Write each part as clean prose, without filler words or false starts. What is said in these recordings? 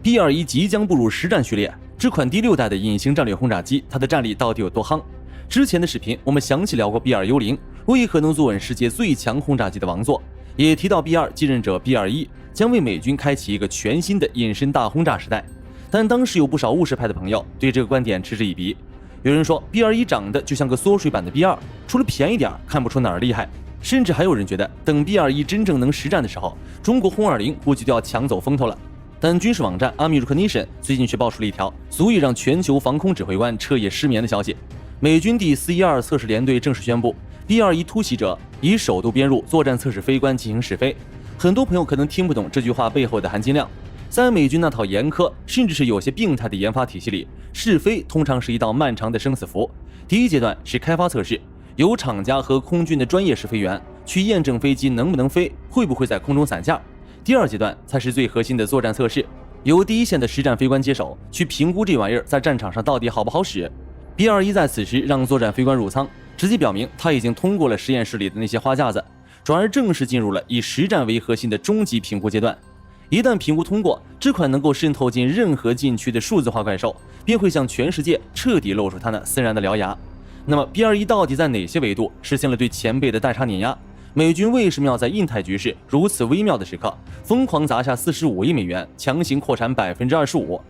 B-21即将步入实战序列，这款第6代的隐形战略轰炸机，它的战力到底有多夯？之前的视频我们详细聊过 B-2幽灵为何能坐稳世界最强轰炸机的王座，也提到 B-2继任者 B-21将为美军开启一个全新的隐身大轰炸时代。但当时有不少务实派的朋友对这个观点嗤之以鼻，有人说 B-21长得就像个缩水版的 B-2，除了便宜点看不出哪儿厉害。甚至还有人觉得，等 B-21真正能实战的时候，中国轰20估计就要抢走风头了。但军事网站 Army Recognition 最近却爆出了一条足以让全球防空指挥官彻夜失眠的消息：美军第412测试联队正式宣布 ，B-21突袭者以首度编入作战测试飞官进行试飞。很多朋友可能听不懂这句话背后的含金量。在美军那套严苛甚至是有些病态的研发体系里，试飞通常是一道漫长的生死符。第一阶段是开发测试，由厂家和空军的专业试飞员去验证飞机能不能飞，会不会在空中散架。第二阶段才是最核心的作战测试，由第一线的实战飞官接手，去评估这玩意儿在战场上到底好不好使。B-21在此时让作战飞官入舱，直接表明他已经通过了实验室里的那些花架子，转而正式进入了以实战为核心的终极评估阶段。一旦评估通过，这款能够渗透进任何禁区的数字化怪兽便会向全世界彻底露出它那森然的獠牙。那么 B-21到底在哪些维度实现了对前辈的代差碾压？美军为什么要在印太局势如此微妙的时刻疯狂砸下45亿美元，强行扩产25%？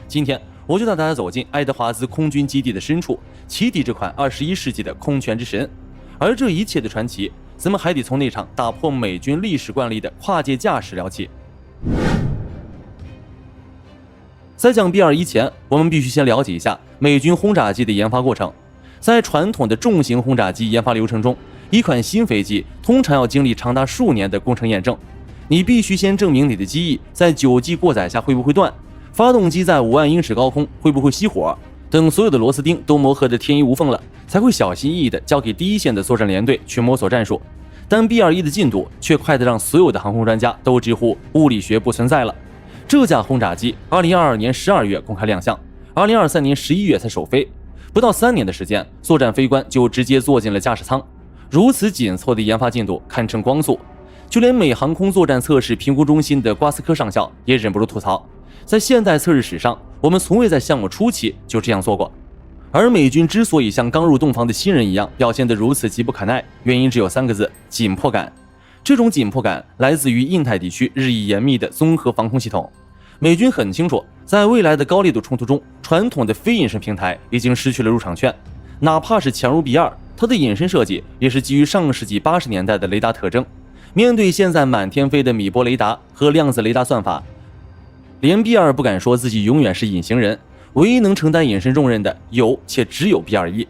今天我就带大家走进爱德华兹空军基地的深处，启迪这款21世纪的空权之神。而这一切的传奇，咱们还得从那场打破美军历史惯例的跨界架势聊起。在讲 B-21前，我们必须先了解一下美军轰炸机的研发过程。在传统的重型轰炸机研发流程中，一款新飞机通常要经历长达数年的工程验证。你必须先证明你的机翼在9G 过载下会不会断，发动机在5万英尺高空会不会熄火，等所有的螺丝钉都磨合得天衣无缝了，才会小心翼翼地交给第一线的作战联队去摸索战术。但 B-21的进度却快得让所有的航空专家都直呼物理学不存在了。这架轰炸机2022年12月公开亮相，2023年11月才首飞，不到3年的时间，作战飞官就直接坐进了驾驶舱。如此紧凑的研发进度堪称光速，就连美航空作战测试评估中心的瓜斯科上校也忍不住吐槽，在现代测试史上，我们从未在项目初期就这样做过。而美军之所以像刚入洞房的新人一样表现得如此急不可耐，原因只有3个字：紧迫感。这种紧迫感来自于印太地区日益严密的综合防空系统。美军很清楚，在未来的高力度冲突中，传统的非隐身平台已经失去了入场券。哪怕是强如 B-2，它的隐身设计也是基于上世纪80年代的雷达特征。面对现在满天飞的米波雷达和量子雷达算法，连 B-2不敢说自己永远是隐形人，唯一能承担隐身重任的有且只有 B-21。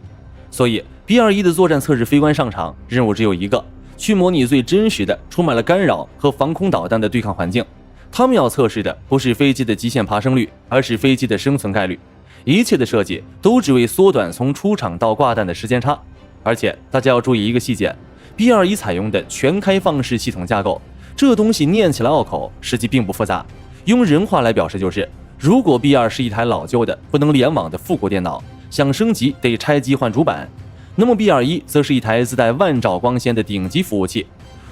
所以 B-21的作战测试飞官上场，任务只有一个，去模拟最真实的充满了干扰和防空导弹的对抗环境。他们要测试的不是飞机的极限爬升率，而是飞机的生存概率。一切的设计都只为缩短从出厂到挂弹的时间差。而且大家要注意一个细节， B-21采用的全开放式系统架构，这东西念起来拗口，实际并不复杂。用人话来表示就是，如果 B-2是一台老旧的不能联网的复古电脑，想升级得拆机换主板，那么 B-21则是一台自带万兆光纤的顶级服务器。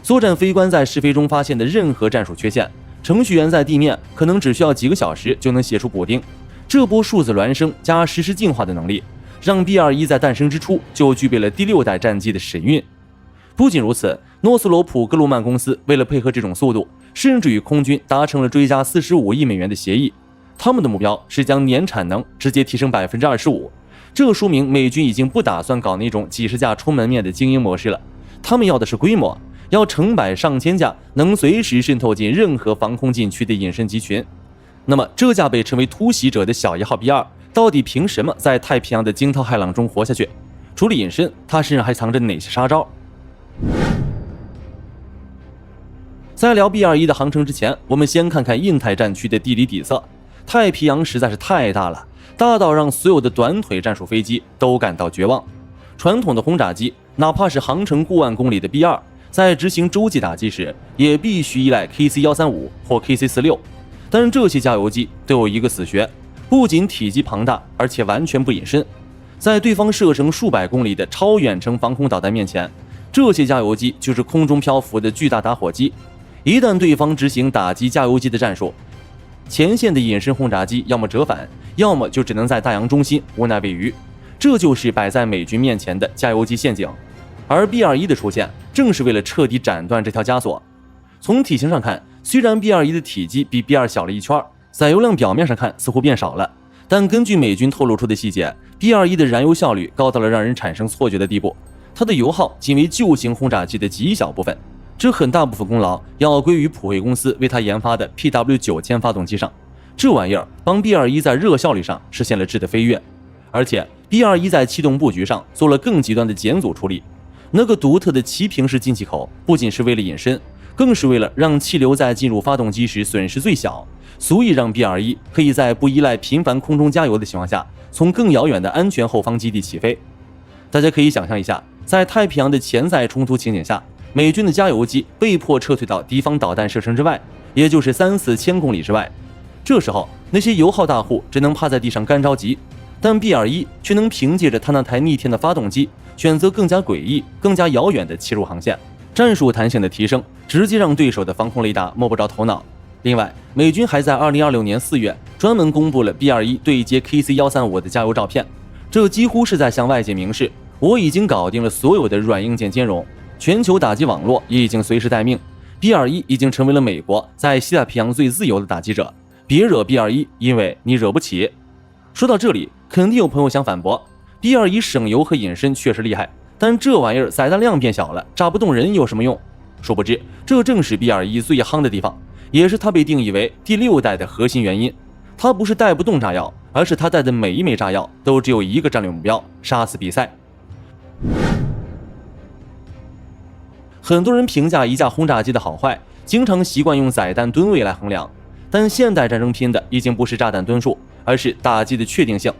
作战飞官在试飞中发现的任何战术缺陷，程序员在地面可能只需要几个小时就能写出补丁。这波数字孪生加实时进化的能力，让 B-21在诞生之初就具备了第6代战机的神韵。不仅如此，诺斯罗普·格鲁曼公司为了配合这种速度，甚至与空军达成了追加45亿美元的协议。他们的目标是将年产能直接提升25%。这说明美军已经不打算搞那种几十架充门面的精英模式了，他们要的是规模，要成百上千架能随时渗透进任何防空禁区的隐身机群。那么这架被称为突袭者的小1号 B-2到底凭什么在太平洋的惊涛骇浪中活下去？除了隐身，它身上还藏着哪些杀招？在聊 B-21的航程之前，我们先看看印太战区的地理底色。太平洋实在是太大了，大到让所有的短腿战术飞机都感到绝望。传统的轰炸机，哪怕是航程过万公里的 B-2，在执行洲际打击时，也必须依赖 KC-135 或 KC-46。但这些加油机都有一个死穴，不仅体积庞大，而且完全不隐身。在对方射程数百公里的超远程防空导弹面前，这些加油机就是空中漂浮的巨大打火机。一旦对方执行打击加油机的战术，前线的隐身轰炸机要么折返，要么就只能在大洋中心无奈喂鱼。这就是摆在美军面前的加油机陷阱。而 B-21 的出现，正是为了彻底斩断这条枷锁。从体型上看，虽然 B-21 的体积比 B-2 小了一圈，载油量表面上看似乎变少了，但根据美军透露出的细节， B-21 的燃油效率高到了让人产生错觉的地步，它的油耗仅为旧型轰炸机的极小部分。这很大部分功劳要归于普惠公司为它研发的 PW9000 发动机上，这玩意儿帮 B-21 在热效率上实现了质的飞跃。而且 B-21 在气动布局上做了更极端的减阻处理，那个独特的齐平式进气口不仅是为了隐身，更是为了让气流在进入发动机时损失最小，所以让 B-21 可以在不依赖频繁空中加油的情况下，从更遥远的安全后方基地起飞。大家可以想象一下，在太平洋的潜在冲突情景下，美军的加油机被迫撤退到敌方导弹射程之外，也就是3-4千公里之外。这时候，那些油耗大户只能趴在地上干着急，但 B-21 却能凭借着它那台逆天的发动机，选择更加诡异、更加遥远的切入航线。战术弹性的提升，直接让对手的防空雷达摸不着头脑。另外，美军还在2026年4月专门公布了 B-21 对接 KC-135 的加油照片，这几乎是在向外界明示，我已经搞定了所有的软硬件兼容，全球打击网络也已经随时待命。B-21 已经成为了美国在西太平洋最自由的打击者，别惹 B-21，因为你惹不起。说到这里，肯定有朋友想反驳， B-21 省油和隐身确实厉害，但这玩意儿载弹量变小了，炸不动人有什么用？殊不知，这正是 B-21 最夯的地方，也是它被定义为第6代的核心原因。它不是带不动炸药，而是它带的每一枚炸药都只有一个战略目标：杀死比赛。很多人评价一架轰炸机的好坏，经常习惯用载弹吨位来衡量，但现代战争拼的已经不是炸弹吨数，而是打击的确定性。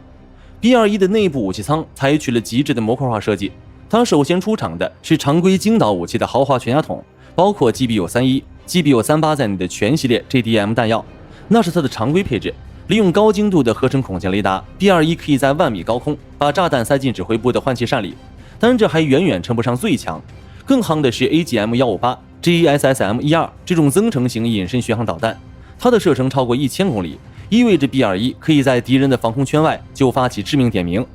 B-21 的内部武器舱采取了极致的模块化设计，它首先出场的是常规精导武器的豪华全压筒，包括 GBU-31、GBU-38 在内的全系列 JDM 弹药，那是它的常规配置。利用高精度的合成孔径雷达， B-21 可以在10000米高空把炸弹塞进指挥部的换气扇里，但这还远远称不上最强。更夯的是 AGM-158、GESSM-12 这种增程型隐身巡航导弹，它的射程超过1000公里，意味着 B-21 可以在敌人的防空圈外就发起致命点名。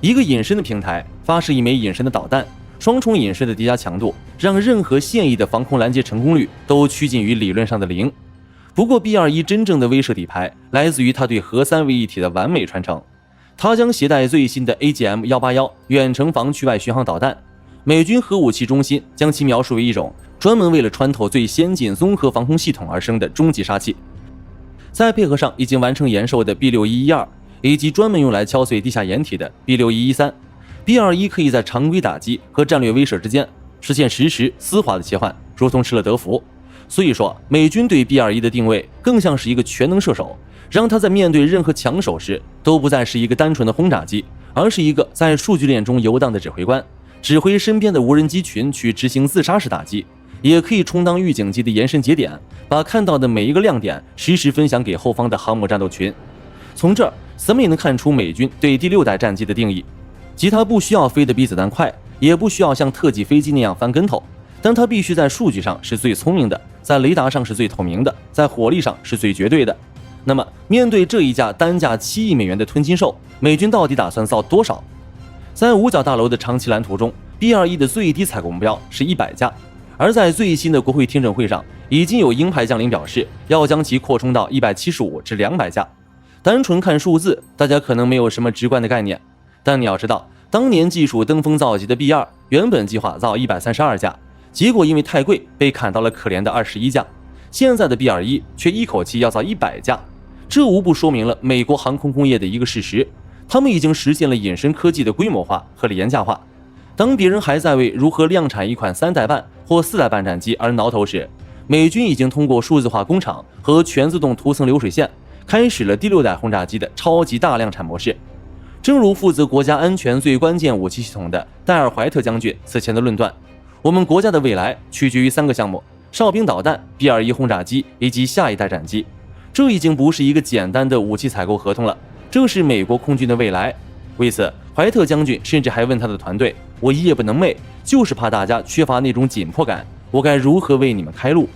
一个隐身的平台发射一枚隐身的导弹，双重隐身的叠加强度，让任何现役的防空拦截成功率都趋近于理论上的0。不过 B-21 真正的威慑底牌来自于它对核3为一体的完美传承。它将携带最新的 AGM-181 远程防区外巡航导弹，美军核武器中心将其描述为一种专门为了穿透最先进综合防空系统而生的终极杀器。再配合上已经完成延寿的 B6112 以及专门用来敲碎地下掩体的 B6113， B-21 可以在常规打击和战略威慑之间实现实时丝滑的切换，如同吃了德芙。所以说，美军对 B-21 的定位更像是一个全能射手，让他在面对任何强手时都不再是一个单纯的轰炸机，而是一个在数据链中游荡的指挥官，指挥身边的无人机群去执行自杀式打击，也可以充当预警机的延伸节点，把看到的每一个亮点实时分享给后方的航母战斗群。从这儿，咱们也能看出美军对第6代战机的定义，即它不需要飞得比子弹快，也不需要像特技飞机那样翻跟头，但它必须在数据上是最聪明的，在雷达上是最透明的，在火力上是最绝对的。那么，面对这一架单价7亿美元的吞金兽，美军到底打算造多少？在五角大楼的长期蓝图中， B-21 的最低采购目标是100架，而在最新的国会听证会上，已经有鹰派将领表示要将其扩充到175至200架。单纯看数字，大家可能没有什么直观的概念，但你要知道，当年技术登峰造极的 B-2 原本计划造132架，结果因为太贵被砍到了可怜的21架，现在的 B-21 却一口气要造100架，这无不说明了美国航空工业的一个事实，他们已经实现了隐身科技的规模化和廉价化。当别人还在为如何量产一款3代半或4代半战机而挠头时，美军已经通过数字化工厂和全自动涂层流水线，开始了第6代轰炸机的超级大量产模式。正如负责国家安全最关键武器系统的戴尔·怀特将军此前的论断，我们国家的未来取决于3个项目：哨兵导弹、B-21 轰炸机以及下一代战机。这已经不是一个简单的武器采购合同了，这是美国空军的未来。为此，怀特将军甚至还问他的团队：我夜不能寐，就是怕大家缺乏那种紧迫感，我该如何为你们开路？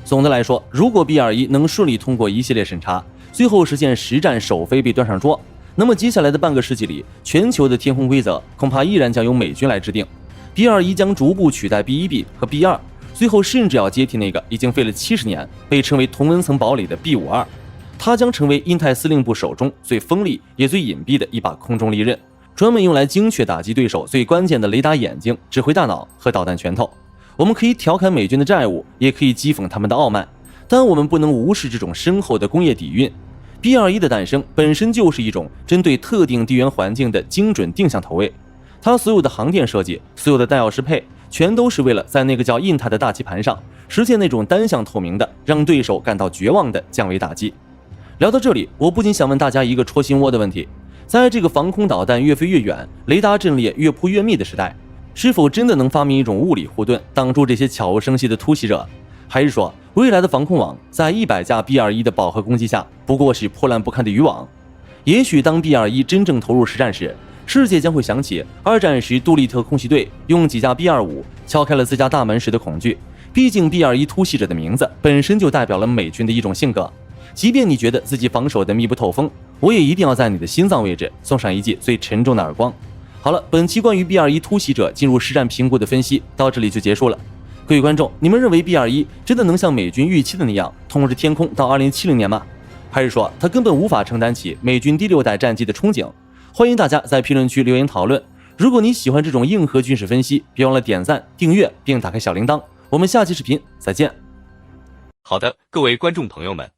总的来说，如果 B-21 能顺利通过一系列审查，最后实现实战首飞被端上桌。那么接下来的半个世纪里，全球的天空规则恐怕依然将由美军来制定。B-21将逐步取代 B-1B 和 B-2，最后甚至要接替那个已经费了70年、被称为同温层堡垒的 B-52。它将成为印太司令部手中最锋利也最隐蔽的一把空中利刃，专门用来精确打击对手最关键的雷达眼睛、指挥大脑和导弹拳头。我们可以调侃美军的债务，也可以讥讽他们的傲慢，但我们不能无视这种深厚的工业底蕴。B-21的诞生本身就是一种针对特定地缘环境的精准定向投喂，它所有的航电设计，所有的弹药适配，全都是为了在那个叫印太的大棋盘上实现那种单向透明的让对手感到绝望的降维打击。聊到这里，我不禁想问大家一个戳心窝的问题：在这个防空导弹越飞越远、雷达阵列越铺越密的时代，是否真的能发明一种物理护盾，挡住这些悄无声息的突袭者？还是说未来的防空网在100架 B-21的饱和攻击下不过是破烂不堪的渔网？也许当 B-21真正投入实战时，世界将会想起2战时杜立特空袭队用几架 B-25敲开了自家大门时的恐惧。毕竟 B-21突袭者的名字本身就代表了美军的一种性格，即便你觉得自己防守的密不透风，我也一定要在你的心脏位置送上一记最沉重的耳光。好了，本期关于 B-21突袭者进入实战评估的分析到这里就结束了。各位观众，你们认为 B-21真的能像美军预期的那样统治天空到2070年吗？还是说它根本无法承担起美军第6代战机的憧憬？欢迎大家在评论区留言讨论。如果你喜欢这种硬核军事分析，别忘了点赞、订阅并打开小铃铛。我们下期视频再见。好的，各位观众朋友们，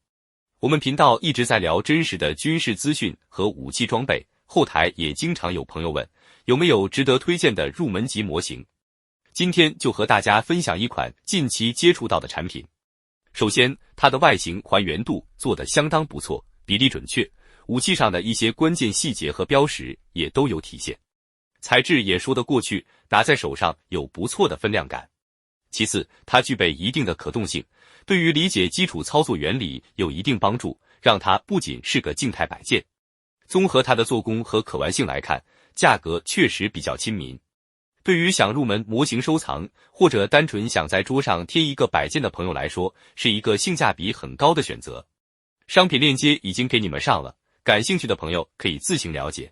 我们频道一直在聊真实的军事资讯和武器装备，后台也经常有朋友问有没有值得推荐的入门级模型。今天就和大家分享一款近期接触到的产品。首先，它的外形还原度做得相当不错，比例准确，武器上的一些关键细节和标识也都有体现，材质也说得过去，拿在手上有不错的分量感。其次，它具备一定的可动性，对于理解基础操作原理有一定帮助，让它不仅是个静态摆件。综合它的做工和可玩性来看，价格确实比较亲民。对于想入门模型收藏，或者单纯想在桌上贴一个摆件的朋友来说，是一个性价比很高的选择。商品链接已经给你们上了，感兴趣的朋友可以自行了解。